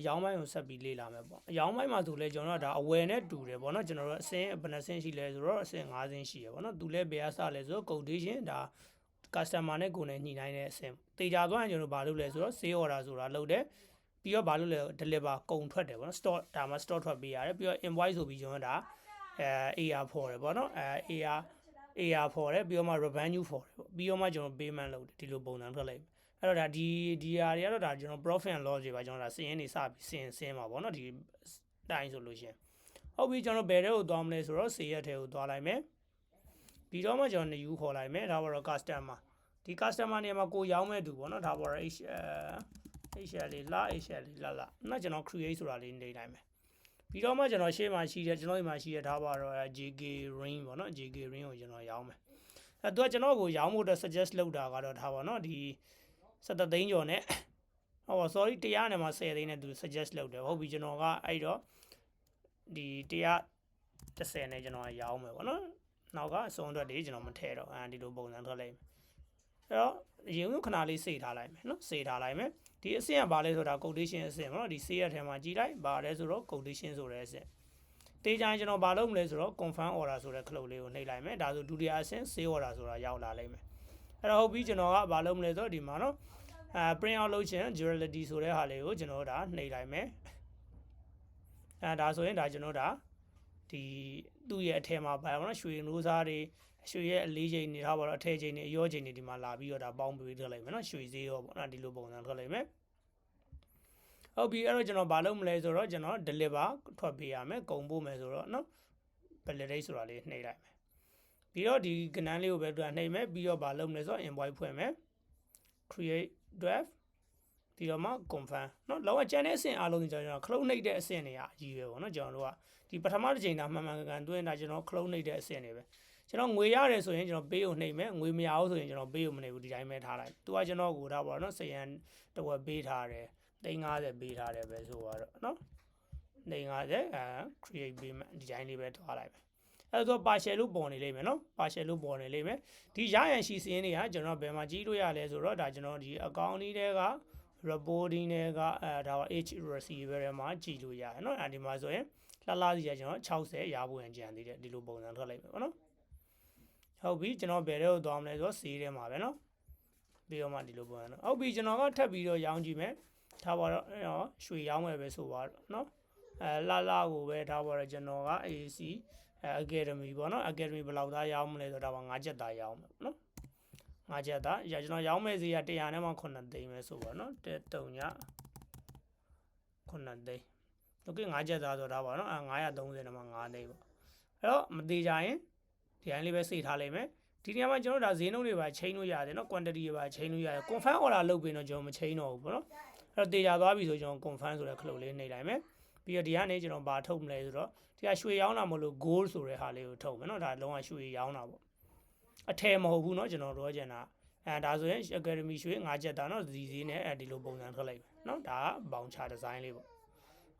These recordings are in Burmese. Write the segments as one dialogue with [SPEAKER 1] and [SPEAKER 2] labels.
[SPEAKER 1] ရောင်းပိုင်းကိုဆက်ပြီးလေ့လာမယ်ပေါ့အရောင်းပိုင်းမှာဆိုလဲကျွန်တော်တို့ဒါအဝယ်နဲ့တူတယ်ပေါ့နော်ကျွန်တော်တို့အဆင့်ဘယ်နှဆင့်ရှိလဲဆိုတော့အဆင့်5ဆင့်ရှိရပေါ့နော်သူလဲဘယ်အစလဲဆိုတော့ quotation ဒါ customer နဲ့ကိုယ်နဲ့ညှိနှိုင်းတဲ့အဆင့်တေချာသွားရင်ကျွန်တော်ဘာလုပ်လဲဆိုတော့ sale order ဆိုတာလုပ်တယ်ပြီးတော့ဘာလုပ်လဲ deliver ကုန်ထွက်တယ်ပေါ့နော် store ဒါမှ store ထွက်ပေးရတယ်ပြီးတော့ invoice ဆိုပြီးကျွန်တော်ဒါAR ဖော်တယ်ပေါ့နော်AR ဖော်တယ်ပြီးတော့မှ revenue ဖော်တယ်ပေါ့ပြီးတော့မှကျွန်တော် payment လုပ်တယ်ဒီလိုပုံစံထွက်လိုက်အဲ့တော့ဒါဒီဟာတွေကတော့ဒါကျွန်တော် profit and loss တွေပါကျွန်တော်ဒါစင်းနေစပြီးစင်းပါပေါ့နော်ဒီတိုင်းဆိုလို့ရှင်ဟုတ်ပြီကျွန်တော်ဘယ်တဲ့ကိုသွားမလဲဆိုတော့စေရက်ထဲကိုသွားလိုက်မယ်ပြီးတော့မှကျွန်တော် new ခေါ်လိုက်မယ်ဒါပေါ်တော့ customer ဒီ customer နေရာမှာကိုရောင်းမဲ့သူပေါ့နော်ဒါပေါ်တော့ HL လေးလာ HL လေးလာနော်ကျွန်တော် create ဆိုတာလေးနေလိုက်မယ်ပြီးတော့မှကျွန်တော်ရှေ့မှာရှိတဲ့ကျွန်တော်ဒီမှာရှိတဲ့ဒါပေါ်တော့ JK ring ပေါ့နော် JK ring ကိုကျွန်တော်ရောင်းမယ်အဲ့တော့ကျွန်တော်ကိုရောင်းဖို့အတွက် suggest လုပ်တာကတော့ဒါပေါ့နော်ဒီ17သိန်းကျော်နဲ့ဟော sorry 100နဲ့မှ10သိန်းနဲ့သူ suggest လုပ်တယ်ဟုတ်ပြီကျွန်တော်ကအဲ့တော့ဒီ130နဲ့ကျွန်တော်ရောင်းမယ်ပေါ့နော်နောက်ကအစုံအတွက်တွေကျွန်တော်မထည့်တော့ဒီလိုပုံစံထွက်လိုက်မယ်အဲ့တော့ရေဦးခဏလေးစေထားလိုက်မယ်နော်စေထားလိုက်မယ်ဒီအဆင့်ကဘာလဲဆိုတာ quotation အဆင့်ပေါ့နော်ဒီ sale ရထဲမှာကြည့်လိုက်ဘာလဲဆိုတော့ quotation ဆိုတဲ့အဆင့်တေးကြရင်ကျွန်တော်ဘာလုပ်မလဲဆိုတော့ confirm order ဆိုတဲ့ခလုတ်လေးကိုနှိပ်လိုက်မယ်ဒါဆိုဒုတိယအဆင့် sale order ဆိုတာရောက်လာလိမ့်မယ်အဲ့တော့ဟုတ်ပြီကျွန်တော်ကဘာလုပ်မလဲဆိုတော့ဒီမှာနော် print out လုပ်ချင် durability ဆိုတဲ့ဟာလေးကိုကျွန်တော်ဒါနှိပ်လိုက်မယ်ဒါဆိုရင်ဒါကျွန်တော်ဒါဒီသူ့ရဲ့အထက်မှာဘာပေါ့နော်ရွှေနိုးစားတွေရွှေရဲ့အလေးချိန်တွေထားပါတော့အထက်ချိန်တွေအရောချိန်တွေဒီမှာလာပြီးတော့ဒါပေါင်းပြီးထွက်လိုက်မယ်နော်ရွှေဈေးရောပေါ့နော်ဒီလိုပုံစံထွက်လိုက်မယ်ဟုတ်ပြီအဲ့တော့ကျွန်တော်ဘာလုပ်မလဲဆိုတော့ကျွန်တော် deliver ထွက်ပေးရမယ်ကုန်ပို့မယ်ဆိုတော့နော် validate ဆိုတာလေးနှိပ်လိုက်မယ်ပြီးတော့ဒီကဏ္ဍလေးကိုပဲတွားနှိပ်မယ်ပြီးတော့ဘာလုပ်မလဲဆိုတော့ invoice ဖွင့်မယ် create draft ပြီးတော့မှ confirm เนาะလောကကျန်တဲ့အဆင့်အားလုံးကျွန်တော်ခလုတ်နှိပ်တဲ့အဆင့်တွေအကြီးပဲပေါ့เนาะကျွန်တော်တို့ကဒီပထမတစ်ချိန်တာမှန်မှန်ကန်ကန်တွင်းတာကျွန်တော်ခလုတ်နှိပ်တဲ့အဆင့်တွေပဲကျွန်တော်ငွေရတယ်ဆိုရင်ကျွန်တော်ပေးကိုနှိပ်မယ်ငွေမရဘူးဆိုရင်ကျွန်တော်ပေးကိုမနှိပ်ဘူးဒီတိုင်းပဲထားလိုက်သူကကျွန်တော်ကိုထားပါတော့เนาะစရန်တဝက်ပေးထားတယ်350ပေးထားတယ်ပဲဆိုတော့เนาะ350 create payment ဒီတိုင်းလေးပဲထားလိုက်ပဲအဲ့တော့ partial လို့ပေါ်နေလိမ့်မယ်เนาะ partial လို့ပေါ်နေလိမ့်မယ်ဒီရရန်ရှိစင်းတွေကကျွန်တော်ဘယ်မှာကြည့်လို့ရလဲဆိုတော့ဒါကျွန်တော်ဒီ account လေးတွေကreporting တွေကဒါက H receiver ထဲမှာကြည့်လို့ရတယ်เนาะဒီမှာဆိုရင်လှစီရကျွန်တော်60ရဖို့ရန်ကြံသေးတယ်ဒီလိုပုံစံထွက်လိုက်မယ်ပေါ့နော်ဟုတ်ပြီကျွန်တော်ဘယ်တဲ့ကိုသွားမလဲဆိုတော့ဈေးထဲမှာပဲเนาะပြီးတော့မှဒီလိုပုံစံဟုတ်ပြီကျွန်တော်ကထပ်ပြီးတော့ရောင်းကြည့်မယ်ထားပါတော့ရွှေရောင်းမယ်ပဲဆိုပါတော့เนาะလှကိုပဲထားပါတော့ကျွန်တော်က AC Academy ပေါ့เนาะ Academy ဘယ်လောက်သားရောင်းမလဲဆိုတော့ဒါက5ချက်သားရောင်းမယ်เนาะ5ချက်သားကျွန်တော်ရောင်းမဲ့ဈေးက100နဲ့မှ9သိန်းပဲဆိုပါတော့1 3ည9သိန်းโอเค5ချက်သားဆိုတာပါเนาะ930နဲ့မှ9သိန်းပေါ့အဲ့တော့မသေးကြရင်ဒီတိုင်းလေးပဲစိတ်ထားလိုက်မယ်ဒီနေရာမှာကျွန်တော်ဒါဈေးနှုန်းတွေပါချိန်လို့ရတယ်เนาะ quantity တွေပါချိန်လို့ရတယ် confirm order လုပ်ပြီးတော့ကျွန်တော်မချိန်တော့ဘူးပေါ့เนาะအဲ့တော့တေချာသွားပြီဆိုကျွန်တော် confirm ဆိုတဲ့ခလုတ်လေးနှိပ်လိုက်မယ်ပြီးတော့ဒီကနေကျွန်တော်ဘာထုတ်မလဲဆိုတော့ဒီကရွှေရောင်းတာမလို့ gold ဆိုတဲ့ဟာလေးကိုထုတ်မယ်เนาะဒါလုံးဝရွှေရောင်းတာပေါ့အထည်မဟုတ်ဘူးเนาะကျွန်တော်ပြောချင်တာဒါဆိုရင် Academy ရွှေ5ချက်သားเนาะဒီဈေးနဲ့ဒီလိုပုံစံထွက်လိုက်မယ်เนาะဒါကဘောင်ချဒီဇိုင်းလေးပေါ့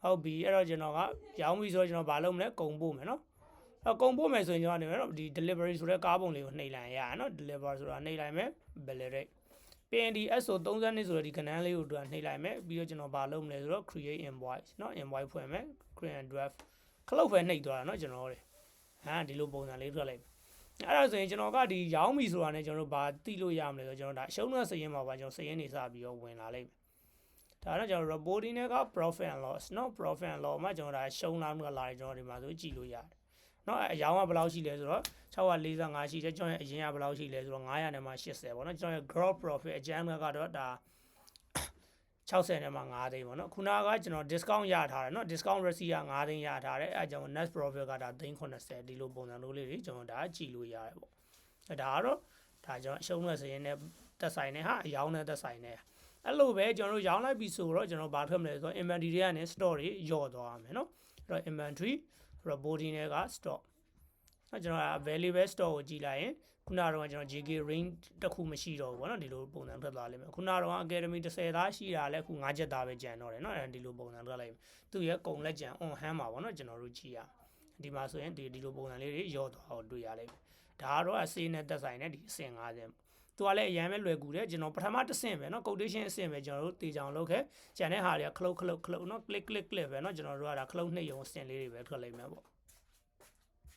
[SPEAKER 1] ဟုတ်ပြီအဲ့တော့ကျွန်တော်ကရောင်းပြီဆိုတော့ကျွန်တော်ဘာလုပ်မလဲကုန်ပို့မယ်เนาะကုန်ပို့မယ်ဆိုရင်ကျွန်တော်နေမယ်ဒီ delivery ဆိုတဲ့ကားပုံလေးကိုနှိပ်လိုက်ရအောင်เนาะ deliver ဆိုတာနှိပ်လိုက်မယ် validate PND SO 32ဆိုတဲ့ဒီကဏ္ဍလေးကိုတွားနှိပ်လိုက်မယ်ပြီးတော့ကျွန်တော်ဘာလုပ်မလဲဆိုတော့ create invoice เนาะ invoice ဖွင့်မယ် create draft ခလုတ်ပဲနှိပ်သွားတာเนาะကျွန်တော်တို့ဒီလိုပုံစံလေးထွက်လိုက်အဲ့ဒါဆိုရင်ကျွန်တော်ကဒီရောင်းပြီဆိုတာနဲ့ကျွန်တော်တို့ဘာသိလို့ရမလဲဆိုတော့ကျွန်တော်ဒါအရှုံးနဲ့စရင်မှာပါကျွန်တော်စရင်နေစပြီးတော့ဝင်လာလိမ့်မယ်ဒါတော့ကျွန်တော် reporting က profit and loss เนาะ profit and loss မှာကျွန်တော်ဒါရှုံးလားမလားကျွန်တော်ဒီမှာဆိုကြည့်လို့ရတယ်เนาะအရောင်းကဘယ်လောက်ရှိလဲဆိုတော့645ရှိတယ်ကျွန်တော်ရဲ့အရင်ကဘယ်လောက်ရှိလဲဆိုတော့900နဲ့မှ80ပေါ့เนาะကျွန်တော်ရဲ့ gross profit အကျန်းကတော့ဒါ60နဲ့မှ9သိန်းပေါ့เนาะခုနကကျွန်တော် discount ရထားတယ်เนาะ discount receipt က9သိန်းရထားတယ်အဲကြောင့် net profit ကဒါ380ဒီလိုပုံစံမျိုးလေးတွေကျွန်တော်ဒါကြည့်လို့ရတယ်ပေါ့ဒါကတော့ဒါကျွန်တော်အရှုံးနဲ့စရင်နဲ့သက်ဆိုင်နေဟာအရောင်းနဲ့သက်ဆိုင်နေအဲ့လိုပဲကျွန်တော်တို့ရောင်းလိုက်ပြီဆိုတော့ကျွန်တော်ဘာထွက်မလဲဆိုတော့ inventory တွေကနေ store တွေညော့သွားရမယ်เนาะအဲ့တော့ inventory reporting တွေက stock ကျွန်တော် available store ကိုကြည့်လိုက်ရင်ခုနကတော့ကျွန်တော် JK range တစ်ခုမရှိတော့ဘူးပေါ့နော်ဒီလိုပုံစံထွက်သွားလိမ့်မယ်ခုနကတော့ Academy 10သားရှိတာလဲအခု5ချက်သားပဲကျန်တော့တယ်เนาะဒီလိုပုံစံထွက်လိုက်သူရဲ့ကုံလက်ကျန် on hand မှာပေါ့နော်ကျွန်တော်တို့ကြည့်ရဒီမှာဆိုရင်ဒီလိုပုံစံလေးတွေရော့သွားအောင်တွေ့ရလိမ့်မယ်ဒါကတော့အစေးနဲ့သက်ဆိုင်တဲ့ဒီအဆင့်50 သူကလည်းအရင်ပဲလွယ်ကူတယ်ကျွန်တော်ပထမတစ်ဆင့်ပဲเนาะ quotation အဆင့်ပဲကျွန်တော်တို့တေချအောင်လုပ်ခဲ့ကျန်တဲ့ဟာတွေကခလုတ်เนาะ click ပဲเนาะကျွန်တော်တို့ကဒါခလုတ်နှိပ်ရုံအဆင့်လေးတွေပဲထွက်လိမ့်မယ်ပေါ့